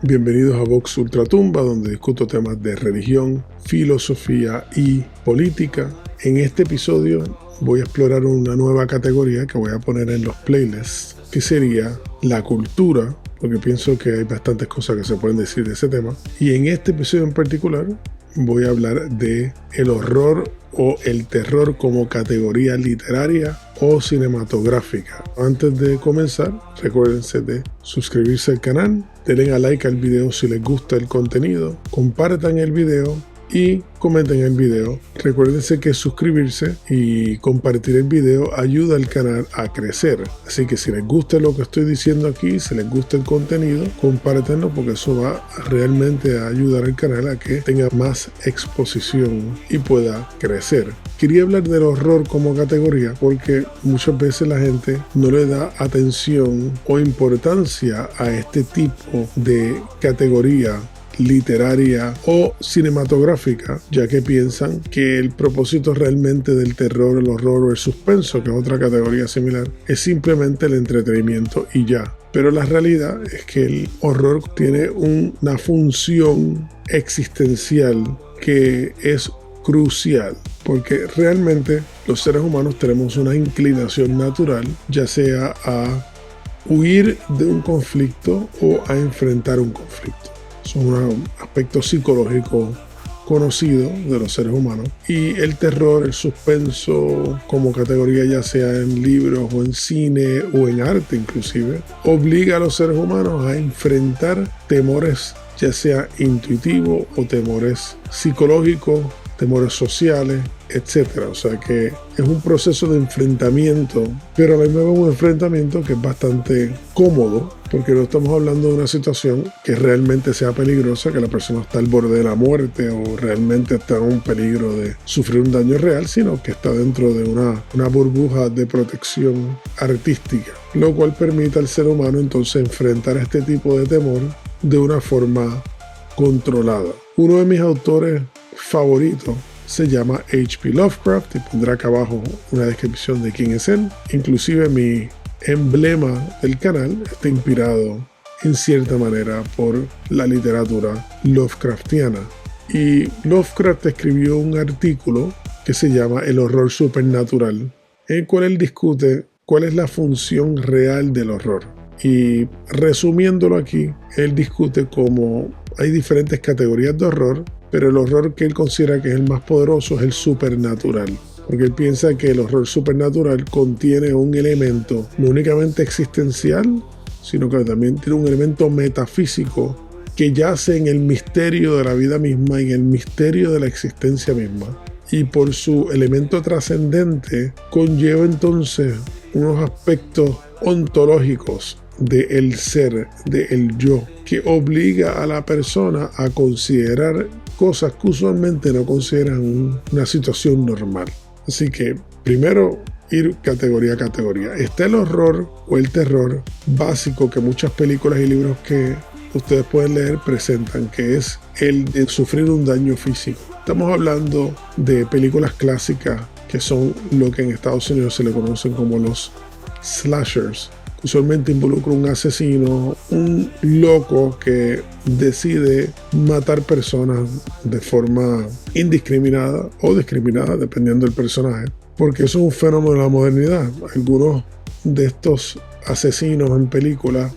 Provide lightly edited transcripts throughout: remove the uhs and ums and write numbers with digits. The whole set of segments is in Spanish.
Bienvenidos a Vox Ultratumba, donde discuto temas de religión, filosofía y política. En este episodio voy a explorar una nueva categoría que voy a poner en los playlists, que sería la cultura, porque pienso que hay bastantes cosas que se pueden decir de ese tema. Y en este episodio en particular voy a hablar de el horror o el terror como categoría literaria o cinematográfica. Antes de comenzar, recuérdense de suscribirse al canal, denle a like al video si les gusta el contenido, compartan el video y comenten el video. Recuérdense que suscribirse y compartir el video ayuda al canal a crecer. Así que si les gusta lo que estoy diciendo aquí, si les gusta el contenido, compártanlo porque eso va realmente a ayudar al canal a que tenga más exposición y pueda crecer. Quería hablar del horror como categoría porque muchas veces la gente no le da atención o importancia a este tipo de categoría literaria o cinematográfica, ya que piensan que el propósito realmente del terror, el horror o el suspenso, que es otra categoría similar, es simplemente el entretenimiento y ya. Pero la realidad es que el horror tiene una función existencial que es crucial, porque realmente los seres humanos tenemos una inclinación natural, ya sea a huir de un conflicto o a enfrentar un conflicto. Son un aspecto psicológico conocido de los seres humanos, y el terror, el suspenso como categoría, ya sea en libros o en cine o en arte inclusive, obliga a los seres humanos a enfrentar temores, ya sea intuitivos o temores psicológicos, temores sociales, etcétera. O sea que es un proceso de enfrentamiento, pero a la misma vez un enfrentamiento que es bastante cómodo, porque no estamos hablando de una situación que realmente sea peligrosa, que la persona está al borde de la muerte o realmente está en un peligro de sufrir un daño real, sino que está dentro de una burbuja de protección artística, lo cual permite al ser humano entonces enfrentar este tipo de temor de una forma controlada. Uno de mis autores favoritos se llama H.P. Lovecraft, y pondré acá abajo una descripción de quién es él. Inclusive mi emblema del canal está inspirado en cierta manera por la literatura Lovecraftiana. Y Lovecraft escribió un artículo que se llama El horror supernatural, en el cual él discute cuál es la función real del horror. Y resumiéndolo aquí, él discute cómo hay diferentes categorías de horror, pero el horror que él considera que es el más poderoso es el supernatural, porque él piensa que el horror supernatural contiene un elemento no únicamente existencial, sino que también tiene un elemento metafísico que yace en el misterio de la vida misma y en el misterio de la existencia misma. Y por su elemento trascendente conlleva entonces unos aspectos ontológicos del ser, del yo, que obliga a la persona a considerar cosas que usualmente no consideran una situación normal. Así que primero ir categoría a categoría. Está el horror o el terror básico que muchas películas y libros que ustedes pueden leer presentan, que es el de sufrir un daño físico. Estamos hablando de películas clásicas que son lo que en Estados Unidos se le conocen como los slashers. Usualmente involucra un asesino, un loco que decide matar personas de forma indiscriminada o discriminada, dependiendo del personaje, porque eso es un fenómeno de la modernidad. Algunos de estos asesinos en películas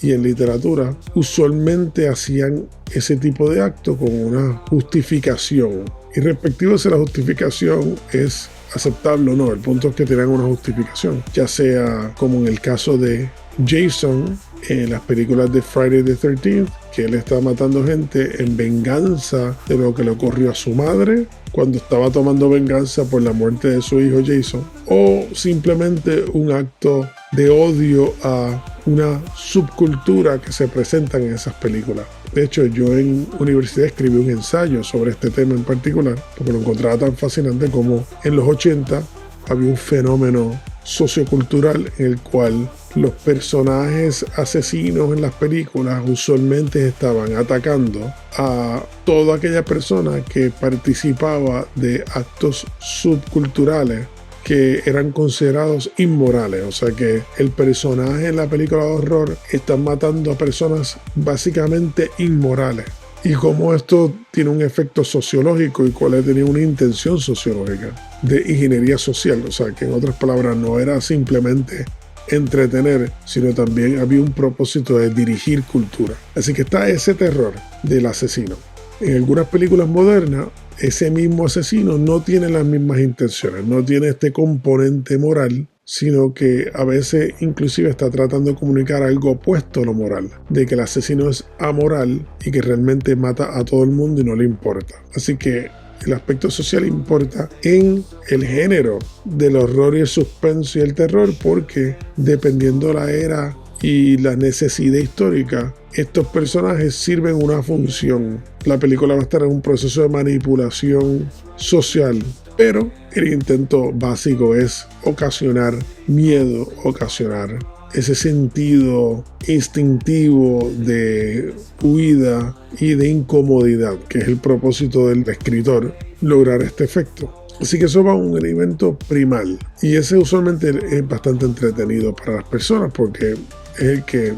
y en literatura usualmente hacían ese tipo de acto con una justificación, y respectivo si la justificación es aceptable o no. El punto es que tienen una justificación, ya sea como en el caso de Jason en las películas de Friday the 13th, que él estaba matando gente en venganza de lo que le ocurrió a su madre cuando estaba tomando venganza por la muerte de su hijo Jason, o simplemente un acto de odio a una subcultura que se presenta en esas películas. De hecho, yo en universidad escribí un ensayo sobre este tema en particular, porque lo encontraba tan fascinante como en los 80 había un fenómeno sociocultural en el cual los personajes asesinos en las películas usualmente estaban atacando a toda aquella persona que participaba de actos subculturales que eran considerados inmorales. O sea que el personaje en la película de horror está matando a personas básicamente inmorales. Y cómo esto tiene un efecto sociológico y cuál tenía una intención sociológica de ingeniería social. O sea que en otras palabras no era simplemente entretener, sino también había un propósito de dirigir cultura. Así que está ese terror del asesino. En algunas películas modernas, ese mismo asesino no tiene las mismas intenciones, no tiene este componente moral, sino que a veces inclusive está tratando de comunicar algo opuesto a lo moral, de que el asesino es amoral y que realmente mata a todo el mundo y no le importa. Así que el aspecto social importa en el género del horror y el suspenso y el terror, porque dependiendo de la era y la necesidad histórica, estos personajes sirven una función. La película va a estar en un proceso de manipulación social, pero el intento básico es ocasionar miedo, ocasionar ese sentido instintivo de huida y de incomodidad, que es el propósito del escritor, lograr este efecto. Así que eso va a un elemento primal, y ese usualmente es bastante entretenido para las personas porque es el que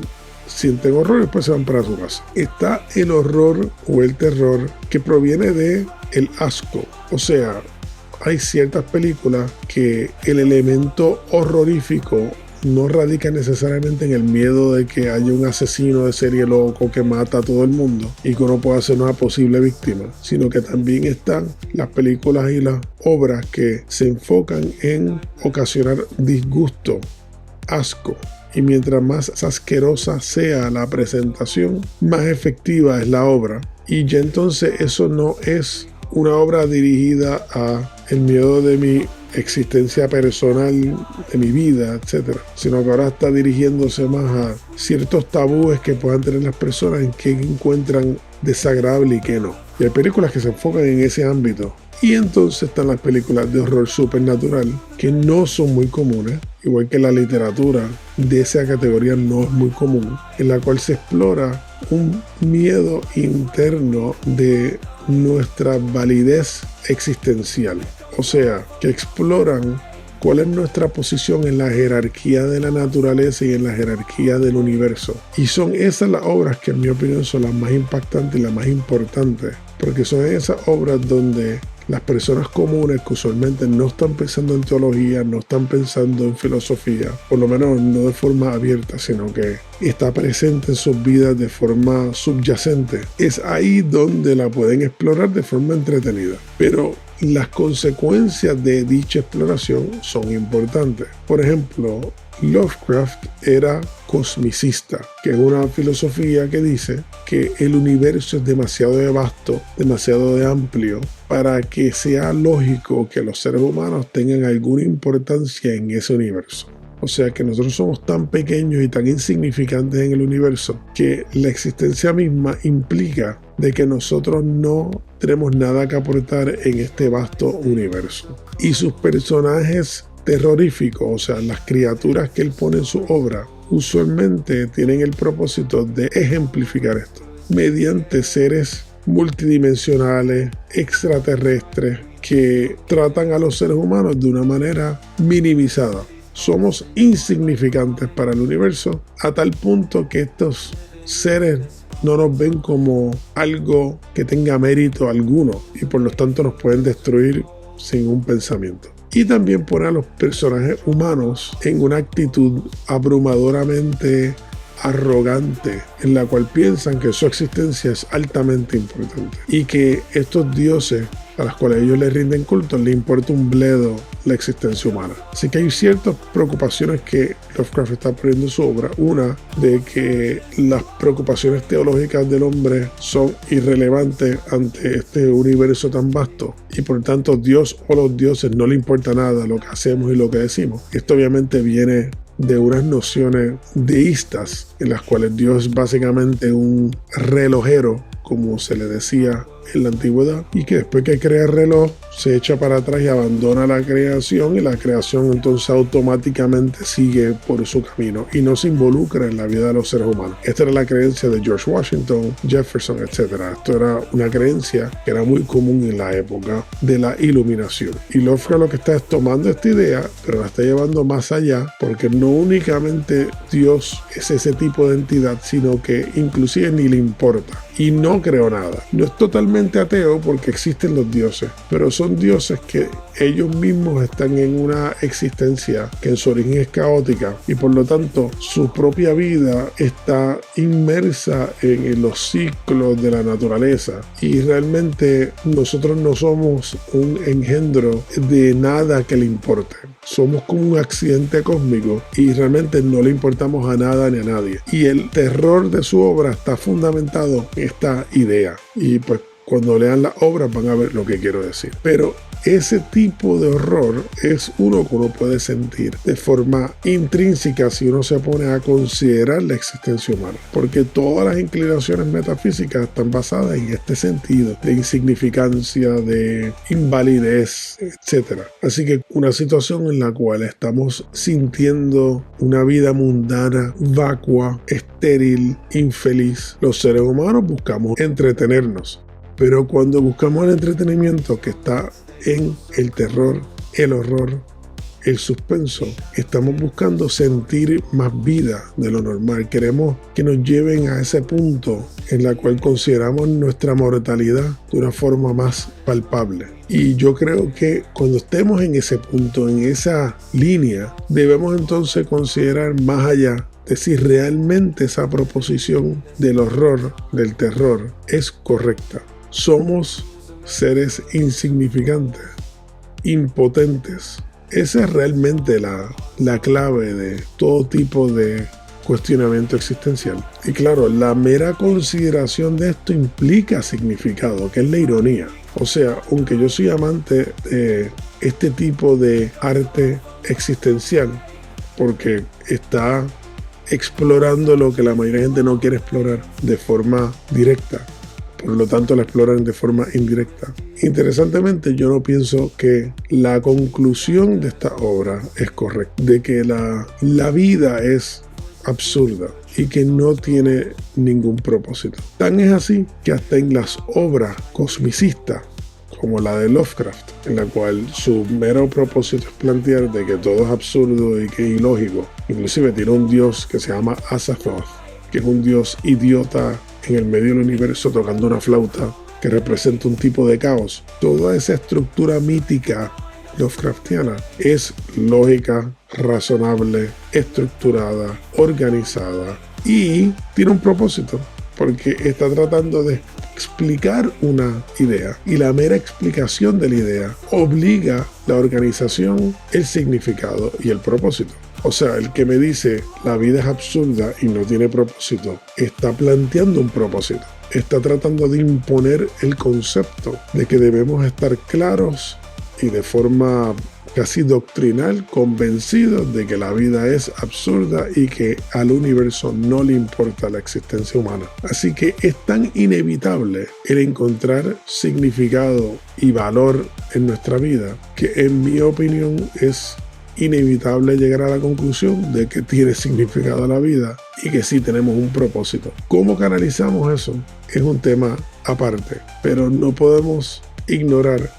sienten horror y después se van para su casa. Está el horror o el terror que proviene de el asco. O sea, hay ciertas películas que el elemento horrorífico no radica necesariamente en el miedo de que haya un asesino de serie loco que mata a todo el mundo y que uno pueda ser una posible víctima, sino que también están las películas y las obras que se enfocan en ocasionar disgusto, asco. Y mientras más asquerosa sea la presentación, más efectiva es la obra. Y ya entonces eso no es una obra dirigida a el miedo de mi existencia personal, de mi vida, etc., sino que ahora está dirigiéndose más a ciertos tabúes que puedan tener las personas en qué encuentran desagradable y qué no. Y hay películas que se enfocan en ese ámbito. Y entonces están las películas de horror supernatural, que no son muy comunes, igual que la literatura de esa categoría no es muy común, en la cual se explora un miedo interno de nuestra validez existencial. O sea, que exploran cuál es nuestra posición en la jerarquía de la naturaleza y en la jerarquía del universo. Y son esas las obras que en mi opinión son las más impactantes y las más importantes, porque son esas obras donde las personas comunes que usualmente no están pensando en teología, no están pensando en filosofía, por lo menos no de forma abierta, sino que está presente en sus vidas de forma subyacente. Es ahí donde la pueden explorar de forma entretenida. Pero las consecuencias de dicha exploración son importantes. Por ejemplo, Lovecraft era cosmicista, que es una filosofía que dice que el universo es demasiado vasto, demasiado amplio, para que sea lógico que los seres humanos tengan alguna importancia en ese universo. O sea que nosotros somos tan pequeños y tan insignificantes en el universo que la existencia misma implica de que nosotros no tenemos nada que aportar en este vasto universo. Y sus personajes terroríficos, o sea, las criaturas que él pone en su obra, usualmente tienen el propósito de ejemplificar esto mediante seres multidimensionales, extraterrestres, que tratan a los seres humanos de una manera minimizada. Somos insignificantes para el universo a tal punto que estos seres no nos ven como algo que tenga mérito alguno y por lo tanto nos pueden destruir sin un pensamiento. Y también pone a los personajes humanos en una actitud abrumadoramente arrogante, en la cual piensan que su existencia es altamente importante y que estos dioses a los cuales ellos le rinden culto les importa un bledo la existencia humana. Así que hay ciertas preocupaciones que Lovecraft está poniendo en su obra. Una, de que las preocupaciones teológicas del hombre son irrelevantes ante este universo tan vasto y por tanto Dios o los dioses no le importa nada lo que hacemos y lo que decimos. Esto obviamente viene de unas nociones deístas en las cuales Dios es básicamente un relojero, como se le decía en la antigüedad y que después que crea el reloj se echa para atrás y abandona la creación, y la creación entonces automáticamente sigue por su camino y no se involucra en la vida de los seres humanos. Esta era la creencia de George Washington, Jefferson, etc. Esto era una creencia que era muy común en la época de la iluminación. Y Lovecraft lo que está es tomando esta idea, pero la está llevando más allá, porque no únicamente Dios es ese tipo de entidad, sino que inclusive ni le importa. Y no creó nada. No es totalmente ateo porque existen los dioses, pero son dioses que ellos mismos están en una existencia que en su origen es caótica y por lo tanto su propia vida está inmersa en los ciclos de la naturaleza, y realmente nosotros no somos un engendro de nada que le importe. Somos como un accidente cósmico y realmente no le importamos a nada ni a nadie. Y el terror de su obra está fundamentado en esta idea. Y pues cuando lean las obras van a ver lo que quiero decir. Pero ese tipo de horror es uno que uno puede sentir de forma intrínseca si uno se pone a considerar la existencia humana, porque todas las inclinaciones metafísicas están basadas en este sentido de insignificancia, de invalidez, etc. Así que una situación en la cual estamos sintiendo una vida mundana, vacua, estéril, infeliz. Los seres humanos buscamos entretenernos, pero cuando buscamos el entretenimiento que está en el terror, el horror, el suspenso, estamos buscando sentir más vida de lo normal. Queremos que nos lleven a ese punto en la cual consideramos nuestra mortalidad de una forma más palpable. Y yo creo que cuando estemos en ese punto, en esa línea, debemos entonces considerar más allá de si realmente esa proposición del horror, del terror, es correcta. Somos seres insignificantes, impotentes. Esa es realmente la clave de todo tipo de cuestionamiento existencial. Y claro, la mera consideración de esto implica significado, que es la ironía. O sea, aunque yo soy amante de este tipo de arte existencial, porque está explorando lo que la mayoría de gente no quiere explorar de forma directa, por lo tanto la exploran de forma indirecta. Interesantemente, yo no pienso que la conclusión de esta obra es correcta, de que la vida es absurda y que no tiene ningún propósito. Tan es así que hasta en las obras cosmicistas, como la de Lovecraft, en la cual su mero propósito es plantear de que todo es absurdo y que es ilógico. Inclusive tiene un dios que se llama Azathoth, que es un dios idiota en el medio del universo tocando una flauta que representa un tipo de caos. Toda esa estructura mítica Lovecraftiana es lógica, razonable, estructurada, organizada y tiene un propósito, porque está tratando de explicar una idea, y la mera explicación de la idea obliga la organización, el significado y el propósito. O sea, el que me dice la vida es absurda y no tiene propósito, está planteando un propósito. Está tratando de imponer el concepto de que debemos estar claros y de forma casi doctrinal convencidos de que la vida es absurda y que al universo no le importa la existencia humana. Así que es tan inevitable el encontrar significado y valor en nuestra vida que, en mi opinión, es inevitable llegar a la conclusión de que tiene significado la vida y que sí tenemos un propósito. ¿Cómo canalizamos eso? Es un tema aparte, pero no podemos ignorar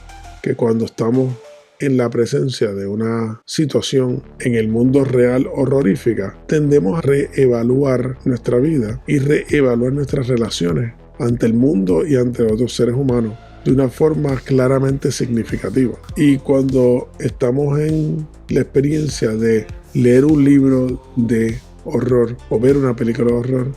que cuando estamos en la presencia de una situación en el mundo real horrorífica, tendemos a reevaluar nuestra vida y reevaluar nuestras relaciones ante el mundo y ante otros seres humanos de una forma claramente significativa. Y cuando estamos en la experiencia de leer un libro de horror o ver una película de horror,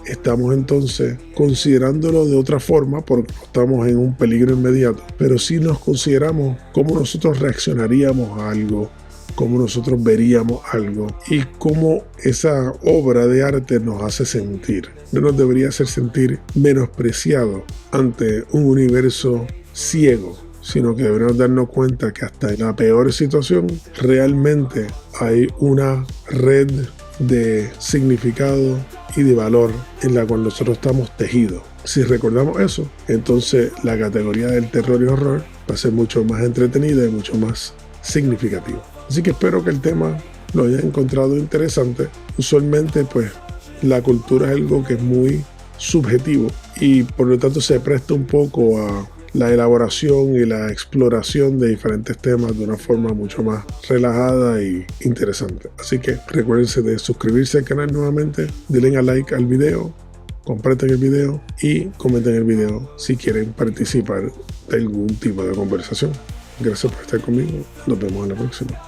estamos entonces considerándolo de otra forma porque estamos en un peligro inmediato, pero sí nos consideramos cómo nosotros reaccionaríamos a algo, cómo nosotros veríamos algo y cómo esa obra de arte nos hace sentir. No nos debería hacer sentir menospreciados ante un universo ciego, sino que deberíamos darnos cuenta que hasta en la peor situación realmente hay una red de significado y de valor en la cual nosotros estamos tejidos. Si recordamos eso, entonces la categoría del terror y horror va a ser mucho más entretenida y mucho más significativa. Así que espero que el tema lo hayan encontrado interesante. Usualmente, pues, la cultura es algo que es muy subjetivo y por lo tanto se presta un poco a la elaboración y la exploración de diferentes temas de una forma mucho más relajada y interesante. Así que recuérdense de suscribirse al canal nuevamente, denle a like al video, compartan el video y comenten el video si quieren participar de algún tipo de conversación. Gracias por estar conmigo. Nos vemos en la próxima.